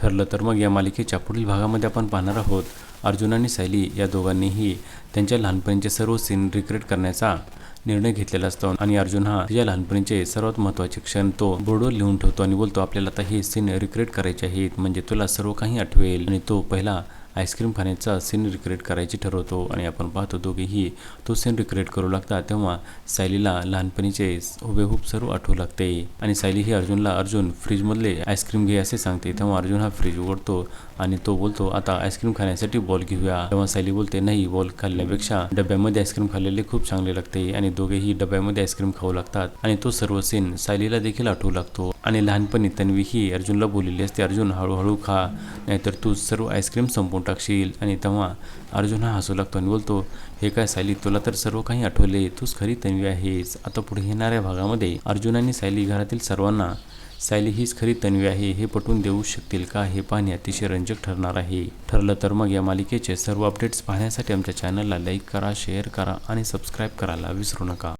ठरलं तर मग या मालिकेच्या पुढील भागामध्ये आपण पाहणार आहोत अर्जुन आणि सायली या दोघांनीही त्यांच्या लहानपणीचे सर्व सीन रिक्रिएट करण्याचा निर्णय घेतलेला असतो आणि अर्जुन हा त्याच्या लहानपणीचे सर्वात महत्त्वाचे क्षण तो बोर्डवर लिहून ठेवतो आणि बोलतो आपल्याला आता हे सीन रिक्रिएट करायचे आहेत म्हणजे तुला सर्व काही आठवेल आणि तो पहिला आईस्क्रीम खाण्याचा सीन रिक्रिएट करायची ठरवतो आणि आपण पाहतो दोघेही तो सीन रिक्रिएट करू लागतात। तेव्हा सायलीला लहानपणीचे हुबेहूब सर्व आठवू लागते आणि सायली ही अर्जुनला अर्जुन फ्रीजमधले आईस्क्रीम घे असे सांगते। तेव्हा अर्जुन हा फ्रीज उघडतो आणि तो बोलतो आता आईस्क्रीम खाण्यासाठी बॉल घेऊया। तेव्हा सायली बोलते नाही, बॉल खाल्ल्यापेक्षा डब्यामध्ये आईस्क्रीम खाल्लेले खूप चांगले लागते आणि दोघेही डब्यामध्ये आईस्क्रीम खाऊ लागतात आणि तो सर्व सीन सायलीला देखील आठवू लागतो आणि लहानपणी तन्वी ही अर्जुनला बोललेली असते अर्जुन हळूहळू खा नाहीतर तू सर्व आईस्क्रीम संपवून टाकशील आणि तेव्हा अर्जुन हा हसू लागतो आणि बोलतो हे काय सायली, तुला तर सर्व काही आठवले, तूच खरी तन्वी आहेस। आता पुढे येणाऱ्या भागामध्ये अर्जुन आणि सायली घरातील सर्वांना सायली हीच खरी तन्वी आहे हे पटवून देऊ शकतील का हे पाहणे अतिशय रंजक ठरणार आहे। ठरलं तर मग या मालिकेचे सर्व अपडेट्स पाहण्यासाठी आमच्या चॅनलला लाईक करा, शेअर करा आणि सबस्क्राईब करायला विसरू नका।